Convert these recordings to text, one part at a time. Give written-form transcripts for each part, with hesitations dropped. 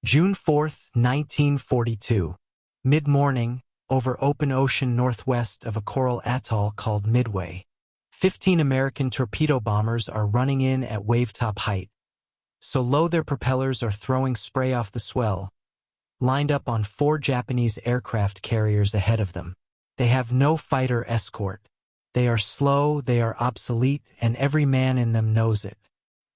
June 4, 1942. Mid-morning, over open ocean northwest of a coral atoll called Midway. 15 American torpedo bombers are running in at wave-top height. So low their propellers are throwing spray off the swell, lined up on 4 Japanese aircraft carriers ahead of them. They have no fighter escort. They are slow, they are obsolete, and every man in them knows it.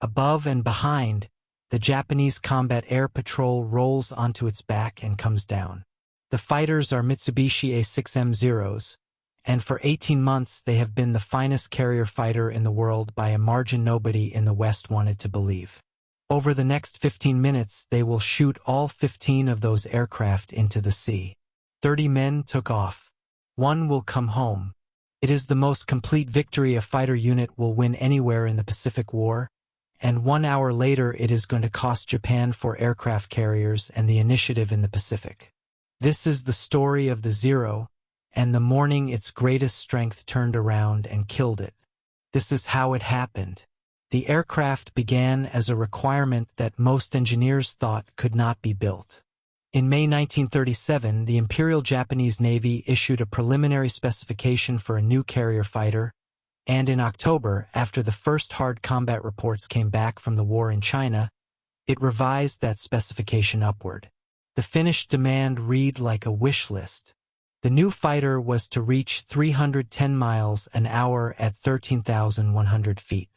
Above and behind, the Japanese Combat Air Patrol rolls onto its back and comes down. The fighters are Mitsubishi A6M Zeros, and for 18 months they have been the finest carrier fighter in the world by a margin nobody in the West wanted to believe. Over the next 15 minutes, they will shoot all 15 of those aircraft into the sea. 30 men took off. 1 will come home. It is the most complete victory a fighter unit will win anywhere in the Pacific War, and 1 hour later it is going to cost Japan 4 aircraft carriers and the initiative in the Pacific. This is the story of the Zero, and the morning its greatest strength turned around and killed it. This is how it happened. The aircraft began as a requirement that most engineers thought could not be built. In May 1937, the Imperial Japanese Navy issued a preliminary specification for a new carrier fighter, and in October, after the first hard combat reports came back from the war in China, it revised that specification upward. The finished demand read like a wish list. The new fighter was to reach 310 miles an hour at 13,100 feet.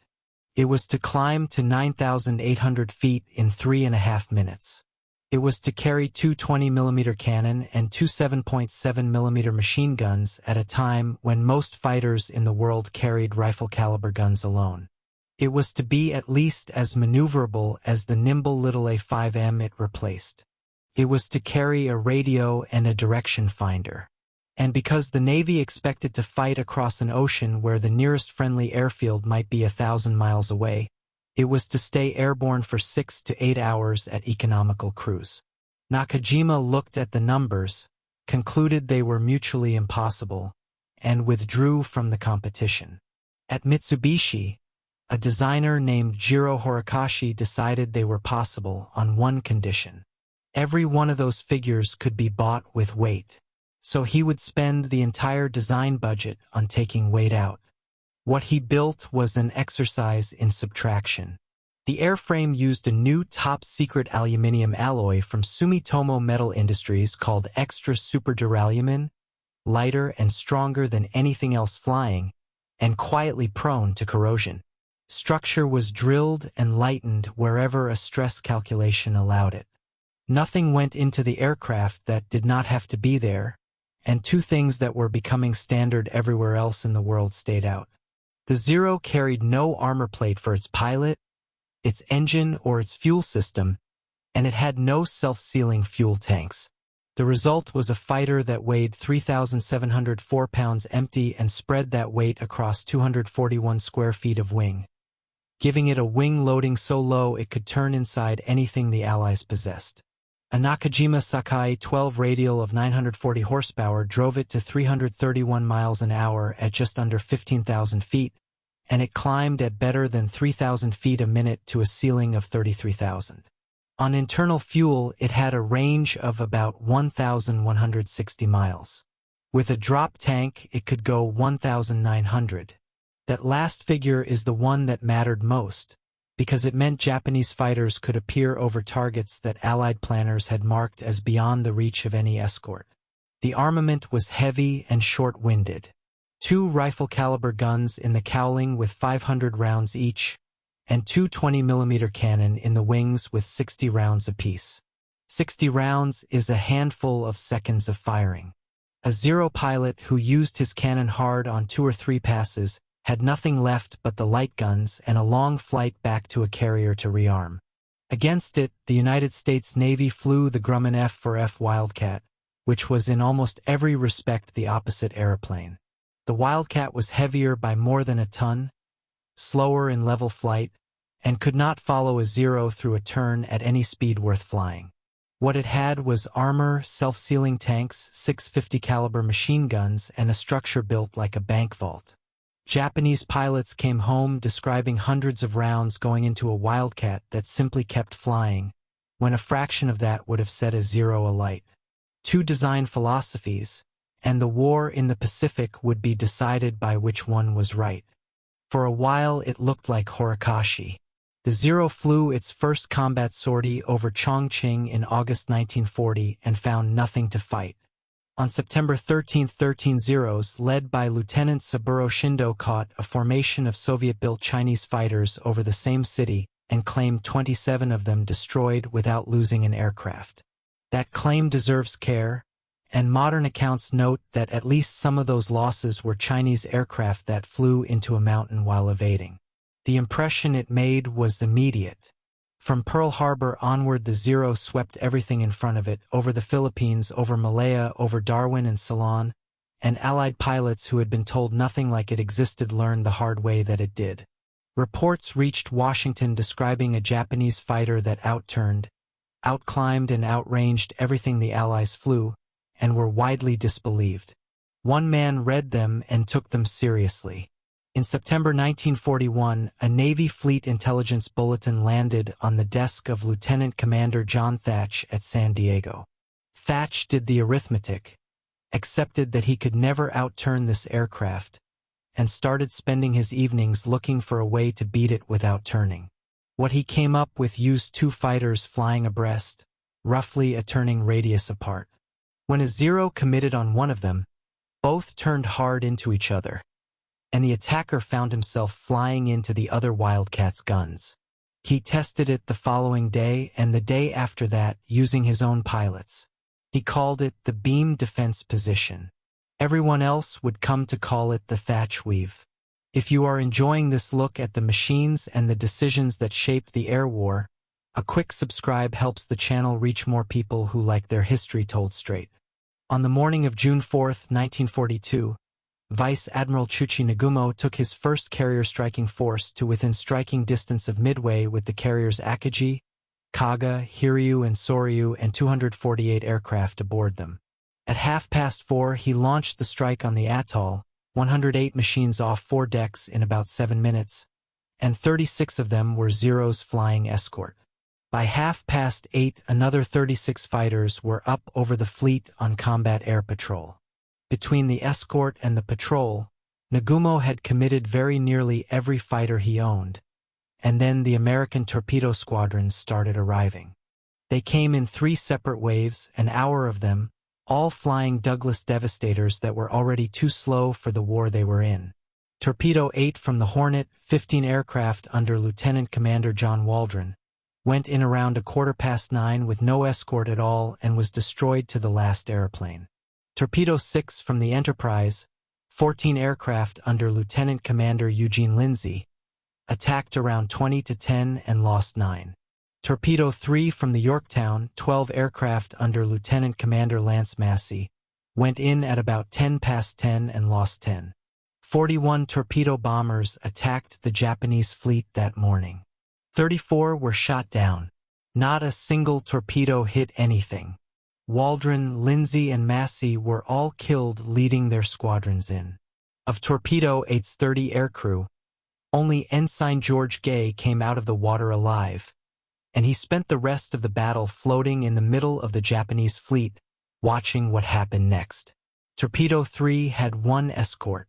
It was to climb to 9,800 feet in 3.5 minutes. It was to carry 2 20mm cannon and 2 7.7mm machine guns at a time when most fighters in the world carried rifle-caliber guns alone. It was to be at least as maneuverable as the nimble little A5M it replaced. It was to carry a radio and a direction finder. And because the Navy expected to fight across an ocean where the nearest friendly airfield might be 1,000 miles away, it was to stay airborne for 6 to 8 hours at economical cruise. Nakajima looked at the numbers, concluded they were mutually impossible, and withdrew from the competition. At Mitsubishi, a designer named Jiro Horikoshi decided they were possible on one condition. Every one of those figures could be bought with weight. So he would spend the entire design budget on taking weight out. What he built was an exercise in subtraction. The airframe used a new top-secret aluminium alloy from Sumitomo Metal Industries called Extra Super Duralumin, lighter and stronger than anything else flying, and quietly prone to corrosion. Structure was drilled and lightened wherever a stress calculation allowed it. Nothing went into the aircraft that did not have to be there, and 2 things that were becoming standard everywhere else in the world stayed out. The Zero carried no armor plate for its pilot, its engine, or its fuel system, and it had no self-sealing fuel tanks. The result was a fighter that weighed 3,704 pounds empty and spread that weight across 241 square feet of wing, giving it a wing loading so low it could turn inside anything the Allies possessed. A Nakajima Sakai 12 radial of 940 horsepower drove it to 331 miles an hour at just under 15,000 feet, and it climbed at better than 3,000 feet a minute to a ceiling of 33,000. On internal fuel, it had a range of about 1,160 miles. With a drop tank, it could go 1,900. That last figure is the one that mattered most, because it meant Japanese fighters could appear over targets that Allied planners had marked as beyond the reach of any escort. The armament was heavy and short-winded. 2 rifle-caliber guns in the cowling with 500 rounds each, and 2 20mm cannon in the wings with 60 rounds apiece. 60 rounds is a handful of seconds of firing. A Zero pilot who used his cannon hard on 2 or 3 passes had nothing left but the light guns and a long flight back to a carrier to rearm. Against it, the United States Navy flew the Grumman F-4F Wildcat, which was in almost every respect the opposite aeroplane. The Wildcat was heavier by more than a ton, slower in level flight, and could not follow a Zero through a turn at any speed worth flying. What it had was armor, self-sealing tanks, 650 caliber machine guns, and a structure built like a bank vault. Japanese pilots came home describing hundreds of rounds going into a Wildcat that simply kept flying, when a fraction of that would have set a zero alight. Two design philosophies, and the war in the Pacific would be decided by which one was right. For a while it looked like Horikoshi. The Zero flew its first combat sortie over Chongqing in August 1940 and found nothing to fight. On September 13, 13 Zeros, led by Lieutenant Saburo Shindo, caught a formation of Soviet-built Chinese fighters over the same city and claimed 27 of them destroyed without losing an aircraft. That claim deserves care, and modern accounts note that at least some of those losses were Chinese aircraft that flew into a mountain while evading. The impression it made was immediate. From Pearl Harbor onward, the Zero swept everything in front of it, over the Philippines, over Malaya, over Darwin and Ceylon, and Allied pilots who had been told nothing like it existed learned the hard way that it did. Reports reached Washington describing a Japanese fighter that outturned, outclimbed and outranged everything the Allies flew, and were widely disbelieved. One man read them and took them seriously. In September 1941, a Navy Fleet Intelligence Bulletin landed on the desk of Lieutenant Commander John Thach at San Diego. Thach did the arithmetic, accepted that he could never outturn this aircraft, and started spending his evenings looking for a way to beat it without turning. What he came up with used two fighters flying abreast, roughly a turning radius apart. When a Zero committed on one of them, both turned hard into each other, and the attacker found himself flying into the other Wildcats' guns. He tested it the following day and the day after that using his own pilots. He called it the beam defense position. Everyone else would come to call it the Thach Weave. If you are enjoying this look at the machines and the decisions that shaped the air war, a quick subscribe helps the channel reach more people who like their history told straight. On the morning of June 4, 1942, Vice Admiral Chuchi Nagumo took his first carrier striking force to within striking distance of Midway with the carriers Akagi, Kaga, Hiryu, and Soryu and 248 aircraft aboard them. At 4:30 he launched the strike on the atoll, 108 machines off 4 decks in about 7 minutes, and 36 of them were Zeros flying escort. By 8:30 another 36 fighters were up over the fleet on combat air patrol. Between the escort and the patrol, Nagumo had committed very nearly every fighter he owned, and then the American Torpedo Squadrons started arriving. They came in 3 separate waves, an hour of them, all flying Douglas Devastators that were already too slow for the war they were in. Torpedo 8 from the Hornet, 15 aircraft under Lieutenant Commander John Waldron, went in around 9:15 with no escort at all and was destroyed to the last airplane. Torpedo 6 from the Enterprise, 14 aircraft under Lieutenant Commander Eugene Lindsay, attacked around 20-10 and lost 9. Torpedo 3 from the Yorktown, 12 aircraft under Lieutenant Commander Lance Massey, went in at about 10:10 and lost 10. 41 torpedo bombers attacked the Japanese fleet that morning. 34 were shot down. Not a single torpedo hit anything. Waldron, Lindsay, and Massey were all killed leading their squadrons in. Of Torpedo 8's 30 aircrew, only Ensign George Gay came out of the water alive, and he spent the rest of the battle floating in the middle of the Japanese fleet, watching what happened next. Torpedo 3 had 1 escort.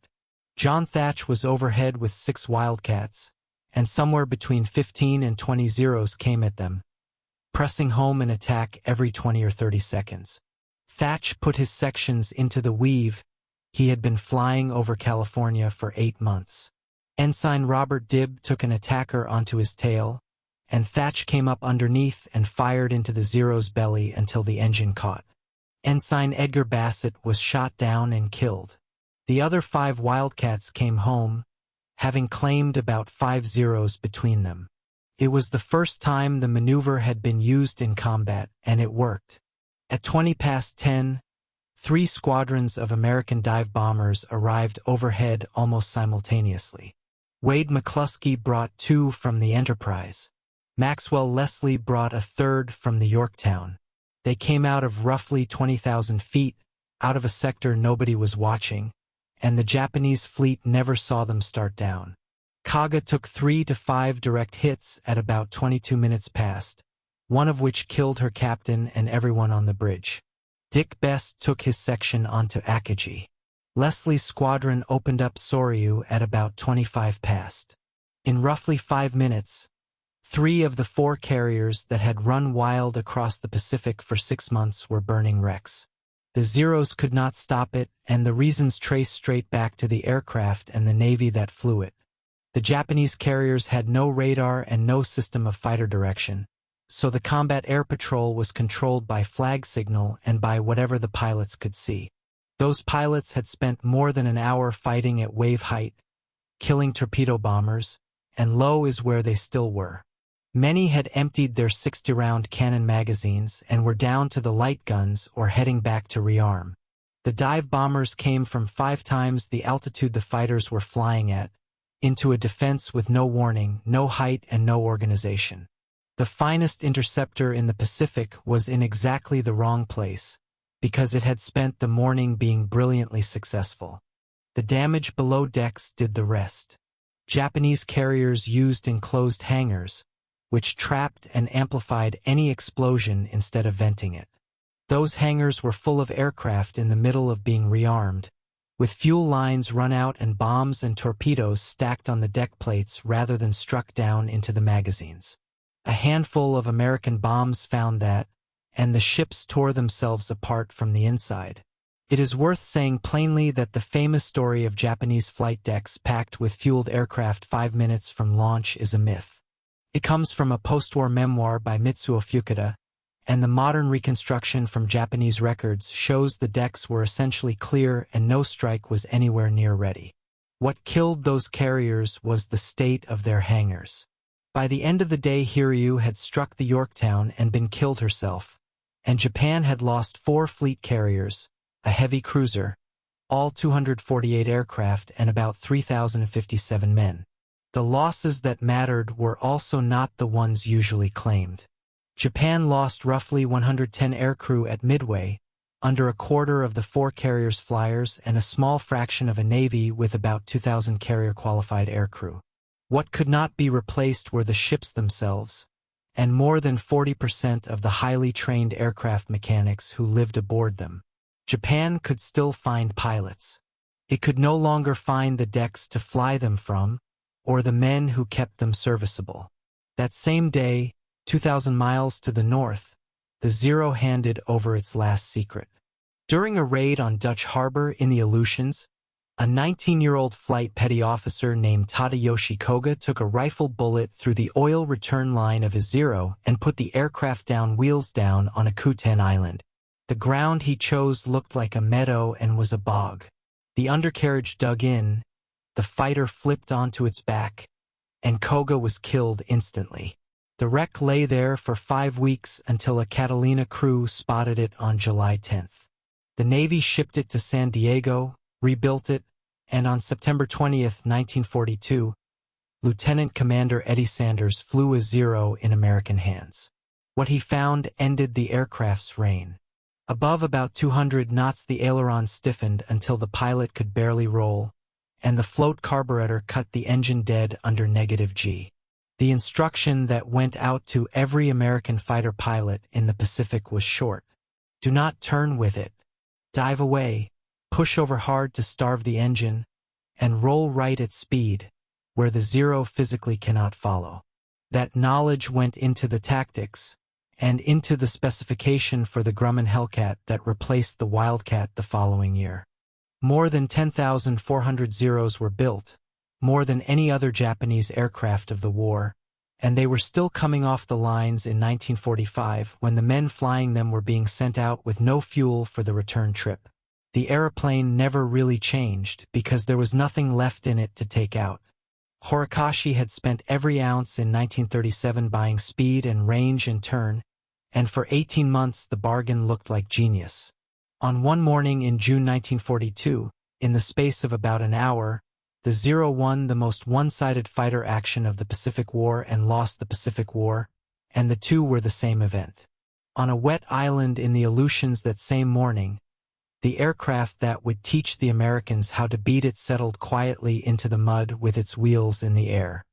John Thach was overhead with 6 Wildcats, and somewhere between 15 and 20 Zeros came at them, pressing home an attack every 20 or 30 seconds. Thach put his sections into the Weave. He had been flying over California for 8 months. Ensign Robert Dibb took an attacker onto his tail, and Thach came up underneath and fired into the Zero's belly until the engine caught. Ensign Edgar Bassett was shot down and killed. The other 5 Wildcats came home, having claimed about 5 Zeros between them. It was the first time the maneuver had been used in combat, and it worked. At 10:20, 3 squadrons of American dive bombers arrived overhead almost simultaneously. Wade McCluskey brought 2 from the Enterprise. Maxwell Leslie brought a 3rd from the Yorktown. They came out of roughly 20,000 feet, out of a sector nobody was watching, and the Japanese fleet never saw them start down. Kaga took 3 to 5 direct hits at about 22 minutes past, one of which killed her captain and everyone on the bridge. Dick Best took his section onto Akagi. Leslie's squadron opened up Soryu at about 25 past. In roughly 5 minutes, 3 of the 4 carriers that had run wild across the Pacific for 6 months were burning wrecks. The Zeros could not stop it, and the reasons traced straight back to the aircraft and the Navy that flew it. The Japanese carriers had no radar and no system of fighter direction, so the combat air patrol was controlled by flag signal and by whatever the pilots could see. Those pilots had spent more than an hour fighting at wave height, killing torpedo bombers, and low is where they still were. Many had emptied their 60-round cannon magazines and were down to the light guns or heading back to rearm. The dive bombers came from 5 times the altitude the fighters were flying at, into a defense with no warning, no height, and no organization. The finest interceptor in the Pacific was in exactly the wrong place, because it had spent the morning being brilliantly successful. The damage below decks did the rest. Japanese carriers used enclosed hangars, which trapped and amplified any explosion instead of venting it. Those hangars were full of aircraft in the middle of being rearmed, with fuel lines run out and bombs and torpedoes stacked on the deck plates rather than struck down into the magazines. A handful of American bombs found that, and the ships tore themselves apart from the inside. It is worth saying plainly that the famous story of Japanese flight decks packed with fueled aircraft 5 minutes from launch is a myth. It comes from a postwar memoir by Mitsuo Fukuda, and the modern reconstruction from Japanese records shows the decks were essentially clear and no strike was anywhere near ready. What killed those carriers was the state of their hangars. By the end of the day, Hiryu had struck the Yorktown and been killed herself, and Japan had lost 4 fleet carriers, a heavy cruiser, all 248 aircraft and about 3,057 men. The losses that mattered were also not the ones usually claimed. Japan lost roughly 110 aircrew at Midway, under a quarter of the 4 carriers' flyers and a small fraction of a navy with about 2,000 carrier-qualified aircrew. What could not be replaced were the ships themselves, and more than 40% of the highly trained aircraft mechanics who lived aboard them. Japan could still find pilots. It could no longer find the decks to fly them from, or the men who kept them serviceable. That same day, 2,000 miles to the north, the Zero handed over its last secret. During a raid on Dutch Harbor in the Aleutians, a 19-year-old flight petty officer named Tadayoshi Koga took a rifle bullet through the oil return line of his Zero and put the aircraft down wheels down on Akuten Island. The ground he chose looked like a meadow and was a bog. The undercarriage dug in, the fighter flipped onto its back, and Koga was killed instantly. The wreck lay there for 5 weeks until a Catalina crew spotted it on July 10th. The Navy shipped it to San Diego, rebuilt it, and on September 20th, 1942, Lieutenant Commander Eddie Sanders flew a Zero in American hands. What he found ended the aircraft's reign. Above about 200 knots, the aileron stiffened until the pilot could barely roll, and the float carburetor cut the engine dead under -G. The instruction that went out to every American fighter pilot in the Pacific was short. Do not turn with it. Dive away, push over hard to starve the engine, and roll right at speed, where the Zero physically cannot follow. That knowledge went into the tactics, and into the specification for the Grumman Hellcat that replaced the Wildcat the following year. More than 10,400 Zeros were built, more than any other Japanese aircraft of the war, and they were still coming off the lines in 1945 when the men flying them were being sent out with no fuel for the return trip. The aeroplane never really changed because there was nothing left in it to take out. Horikoshi had spent every ounce in 1937 buying speed and range in turn, and for 18 months the bargain looked like genius. On one morning in June 1942, in the space of about an hour, the Zero won the most one-sided fighter action of the Pacific War and lost the Pacific War, and the two were the same event. On a wet island in the Aleutians that same morning, the aircraft that would teach the Americans how to beat it settled quietly into the mud with its wheels in the air.